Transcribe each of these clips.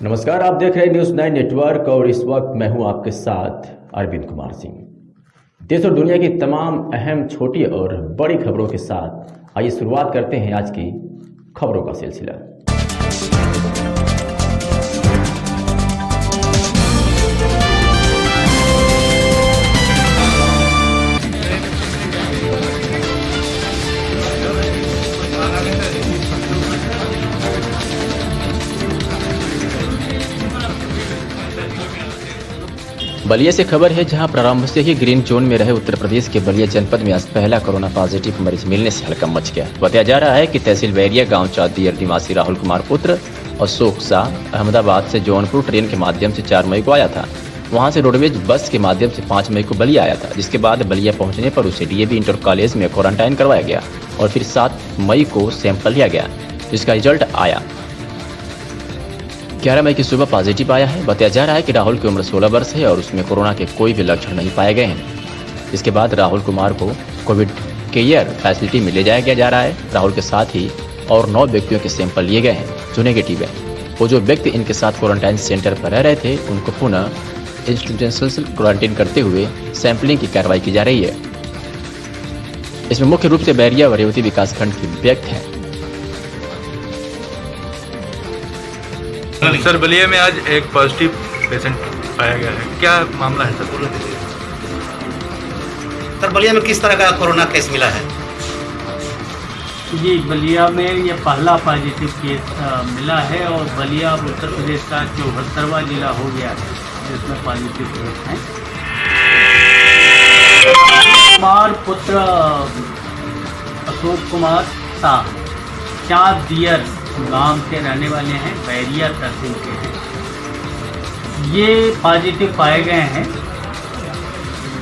नमस्कार, आप देख रहे हैं न्यूज़ 9 नेटवर्क और इस वक्त मैं हूं आपके साथ अरविंद कुमार सिंह। देश और दुनिया की तमाम अहम छोटी और बड़ी खबरों के साथ आइए शुरुआत करते हैं आज की खबरों का सिलसिला। बलिया से खबर है, जहां प्रारंभ से ही ग्रीन जोन में रहे उत्तर प्रदेश के बलिया जनपद में आज पहला कोरोना पॉजिटिव मरीज मिलने से हड़कंप मच गया। बताया जा रहा है कि तहसील बैरिया गांव चादियर निवासी राहुल कुमार पुत्र अशोक शाह अहमदाबाद से जौनपुर ट्रेन के माध्यम से 4 मई को आया था। वहां से रोडवेज बस के माध्यम से 5 मई को बलिया आया था, जिसके बाद बलिया पहुंचने पर उसे डीएवी इंटर कॉलेज में क्वारंटाइन करवाया गया और फिर 7 मई को सैंपल लिया गया, जिसका रिजल्ट आया 11 मई की सुबह पॉजिटिव आया है। बताया जा रहा है कि राहुल की उम्र 16 वर्ष है और उसमें कोरोना के कोई भी लक्षण नहीं पाए गए हैं। इसके बाद राहुल कुमार को कोविड केयर फैसिलिटी में ले जाया जा रहा है। राहुल के साथ ही और 9 व्यक्तियों के सैंपल लिए गए हैं जो नेगेटिव है। वो जो व्यक्ति इनके साथ क्वारंटाइन सेंटर पर रह रहे थे, उनको पुनः इंस्टीट्यूशनल क्वारंटाइन करते हुए सैंपलिंग की कार्रवाई की जा रही है। इसमें मुख्य रूप से बैरिया व रेवती विकासखंड के व्यक्ति हैं। सर, बलिया में आज एक पॉजिटिव पेशेंट पाया गया है, क्या मामला है सर? सर, बलिया में किस तरह का कोरोना केस मिला है? जी, बलिया में ये पहला पॉजिटिव केस मिला है और बलिया उत्तर प्रदेश का 74वां जिला हो गया है जिसमें पॉजिटिव केस हैं। कुमार पुत्र अशोक कुमार शाह चादियर गांव के रहने वाले हैं, बैरिया तहसील के हैं। ये पॉजिटिव पाए गए हैं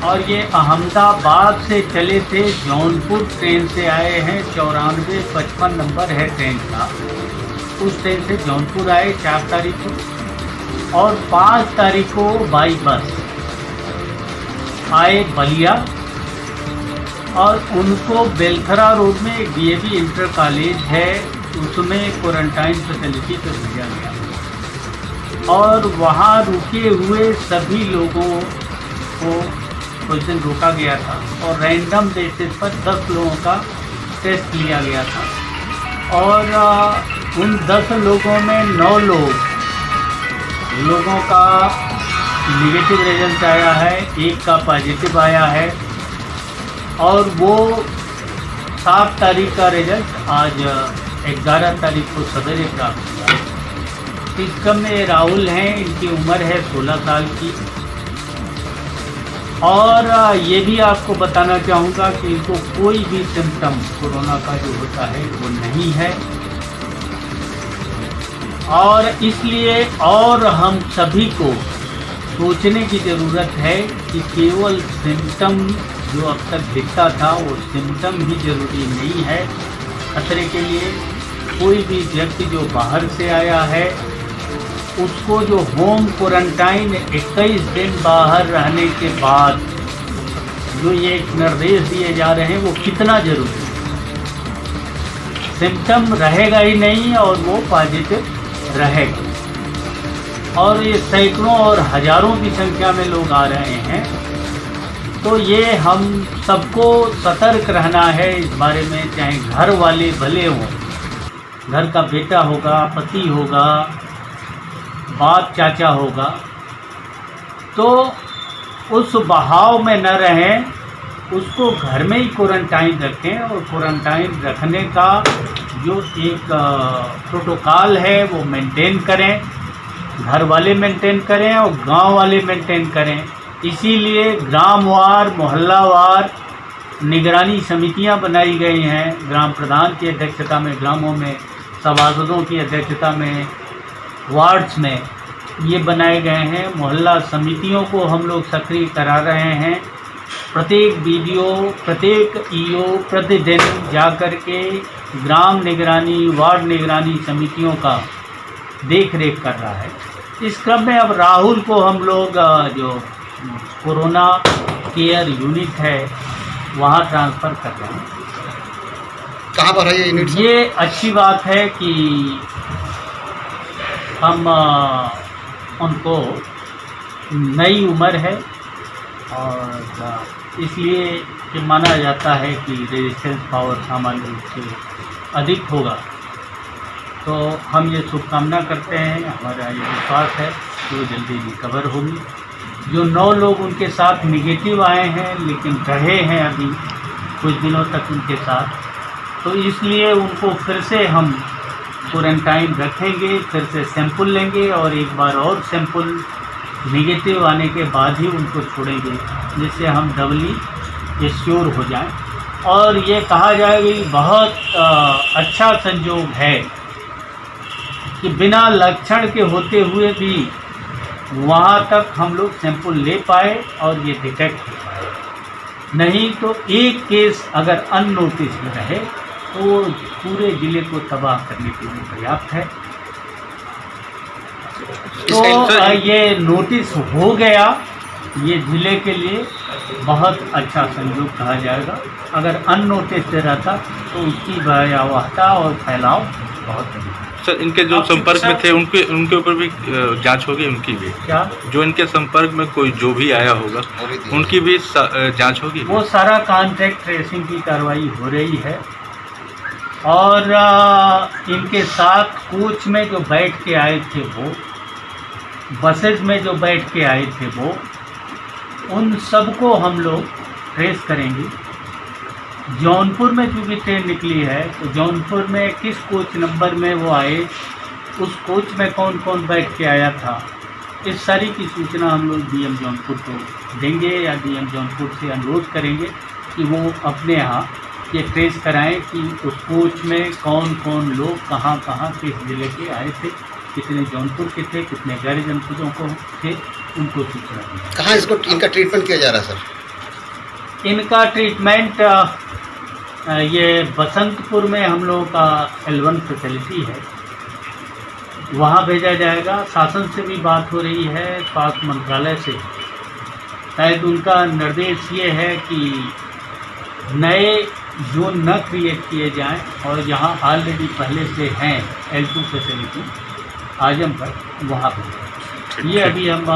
और ये अहमदाबाद से चले थे, जौनपुर ट्रेन से आए हैं। 9455 नंबर है ट्रेन का। उस ट्रेन से जौनपुर आए 4 तारीख को और 5 तारीख को बाई बस आए बलिया और उनको बेलखरा रोड में डीएवी इंटर कॉलेज है, उसमें क्वारंटाइन फैसिलिटी पर भेजा गया और वहाँ रुके हुए सभी लोगों को कुछ दिन रोका गया था और रैंडम बेसिस पर 10 लोगों का टेस्ट लिया गया था और उन 10 लोगों में 9 लोगों का नेगेटिव रिजल्ट आया है, 1 का पॉजिटिव आया है और वो 7 तारीख का रिजल्ट आज 11 तारीख को सवेरे प्राप्त हुआ। इस क्रम में राहुल हैं, इनकी उम्र है 16 साल की और ये भी आपको बताना चाहूँगा कि इनको कोई भी सिम्टम कोरोना का जो होता है वो नहीं है और इसलिए और हम सभी को सोचने की ज़रूरत है कि केवल सिम्टम जो अब तक दिखता था वो सिम्टम ही जरूरी नहीं है खतरे के लिए। कोई भी व्यक्ति जो बाहर से आया है उसको जो होम क्वारंटाइन 21 दिन बाहर रहने के बाद जो ये निर्देश दिए जा रहे हैं वो कितना जरूरी है। सिम्टम रहेगा ही नहीं और वो पॉजिटिव रहेगा और ये सैकड़ों और हजारों की संख्या में लोग आ रहे हैं, तो ये हम सबको सतर्क रहना है इस बारे में। चाहे घर वाले भले हों, घर का बेटा होगा, पति होगा, बाप चाचा होगा, तो उस बहाव में न रहें, उसको घर में ही क्वारंटाइन रखें और क्वारंटाइन रखने का जो एक प्रोटोकॉल है वो मेंटेन करें, घर वाले मेंटेन करें और गांव वाले मेंटेन करें। इसीलिए ग्रामवार मोहल्लावार निगरानी समितियां बनाई गई हैं। ग्राम प्रधान की अध्यक्षता में, ग्रामों में सभासदों की अध्यक्षता में, वार्ड्स में ये बनाए गए हैं। मोहल्ला समितियों को हम लोग सक्रिय करा रहे हैं। प्रत्येक बीडीओ, प्रत्येक ईओ प्रतिदिन जाकर के ग्राम निगरानी, वार्ड निगरानी समितियों का देख रेख कर रहा है। इस क्रम में अब राहुल को हम लोग जो कोरोना केयर यूनिट है वहाँ ट्रांसफ़र कर रहे हैं। कहाँ पर है ये यूनिट? ये अच्छी बात है कि हम उनको नई उम्र है और इसलिए कि माना जाता है कि रेजिस्टेंस पावर सामान्य रूप से अधिक होगा। तो हम ये शुभकामना करते हैं, हमारा ये विश्वास है कि वो जल्दी रिकवर होगी। जो 9 लोग उनके साथ निगेटिव आए हैं लेकिन रहे हैं अभी कुछ दिनों तक उनके साथ, तो इसलिए उनको फिर से हम क्वारंटाइन रखेंगे, फिर से सैंपल लेंगे और एक बार और सैंपल निगेटिव आने के बाद ही उनको छोड़ेंगे, जिससे हम डबली श्योर हो जाएं। और ये कहा जाए कि बहुत अच्छा संयोग है कि बिना लक्षण के होते हुए भी वहाँ तक हम लोग सैंपल ले पाए और ये डिटेक्ट हो पाए। नहीं तो एक केस अगर अननोटिस में रहे तो वो पूरे ज़िले को तबाह करने के लिए पर्याप्त है। तो ये नोटिस हो गया, ये ज़िले के लिए बहुत अच्छा संयोग कहा जाएगा। अगर अननोटिस रहता तो उसकी भयावहता और फैलाव बहुत अधिक है। सर, इनके जो संपर्क में थे उनके ऊपर भी जांच होगी, उनकी भी क्या जो इनके संपर्क में कोई जो भी आया होगा उनकी भी जांच होगी? वो सारा कॉन्टैक्ट ट्रेसिंग की कार्रवाई हो रही है और इनके साथ कोच में जो बैठ के आए थे वो, बसेज में जो बैठ के आए थे वो, उन सबको हम लोग ट्रेस करेंगे। जौनपुर में चूँकि ट्रेन निकली है तो जौनपुर में किस कोच नंबर में वो आए, उस कोच में कौन कौन बैठ के आया था, इस सारी की सूचना हम लोग डीएम जौनपुर को देंगे या डीएम जौनपुर से अनुरोध करेंगे कि वो अपने यहाँ ये ट्रेस कराएं कि उस कोच में कौन कौन लोग कहाँ कहाँ किस ज़िले के आए थे, कितने जौनपुर के थे, कितने गैर जनपदों को थे, उनको सूचना दें। कहाँ इसको इनका ट्रीटमेंट किया जा रहा है सर? इनका ट्रीटमेंट ये बसंतपुर में हम लोगों का L1 फैसिलिटी है, वहाँ भेजा जाएगा। शासन से भी बात हो रही है, स्वास्थ्य मंत्रालय से, शायद उनका निर्देश ये है कि नए जोन न क्रिएट किए जाएं और यहाँ ऑलरेडी पहले से हैं L2 फैसिलिटी आजमगढ़, वहाँ पर ये अभी हम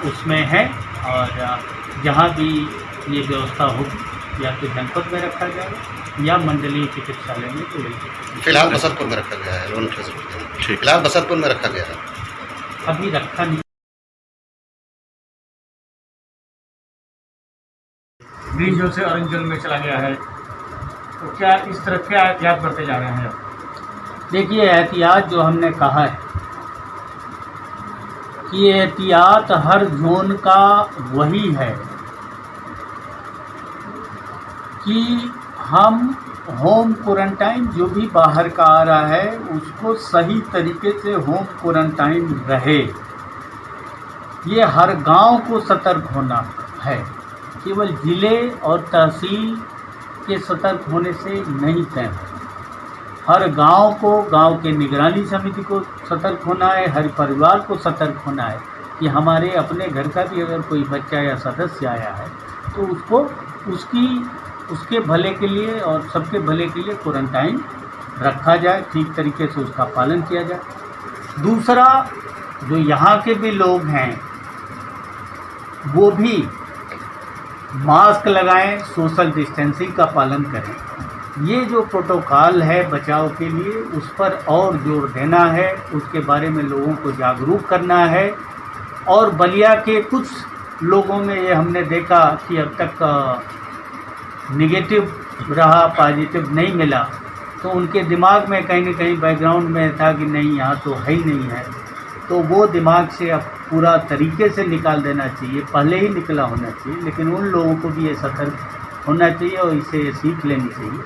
उसमें हैं और जहाँ भी ये व्यवस्था होगी या तो जनपद में रखा जाएगा या मंडलीय चिकित्सालय में तो फिलहाल बसंतपुर में रखा गया है। फिलहाल बसंतपुर में रखा गया है, अभी रखा नहीं। ग्रीन जोन से ऑरेंज जोन में चला गया है, तो क्या इस तरह क्या एहतियात करते जा रहे हैं अब? देखिए, एहतियात जो हमने कहा है कि एहतियात हर जोन का वही है कि हम होम क्वारंटाइन जो भी बाहर का आ रहा है उसको सही तरीके से होम क्वारंटाइन रहे। ये हर गांव को सतर्क होना है, केवल ज़िले और तहसील के सतर्क होने से नहीं तय है। हर गांव को, गांव के निगरानी समिति को सतर्क होना है, हर परिवार को सतर्क होना है कि हमारे अपने घर का भी अगर कोई बच्चा या सदस्य आया है तो उसको उसके भले के लिए और सबके भले के लिए क्वारंटाइन रखा जाए, ठीक तरीके से उसका पालन किया जाए। दूसरा, जो यहाँ के भी लोग हैं वो भी मास्क लगाएं, सोशल डिस्टेंसिंग का पालन करें। ये जो प्रोटोकॉल है बचाव के लिए उस पर और जोर देना है, उसके बारे में लोगों को जागरूक करना है। और बलिया के कुछ लोगों में ये हमने देखा कि अब तक निगेटिव रहा, पॉजिटिव नहीं मिला, तो उनके दिमाग में कहीं ना कहीं बैकग्राउंड में था कि नहीं यहाँ तो है ही नहीं है, तो वो दिमाग से अब पूरा तरीके से निकाल देना चाहिए, पहले ही निकला होना चाहिए। लेकिन उन लोगों को भी ये सतर्क होना चाहिए और इसे सीख लेनी चाहिए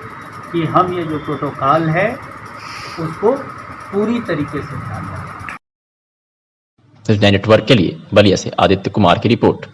कि हम ये जो प्रोटोकॉल है उसको पूरी तरीके से ध्यान रखें। नेटवर्क के लिए बलिया से आदित्य कुमार की रिपोर्ट।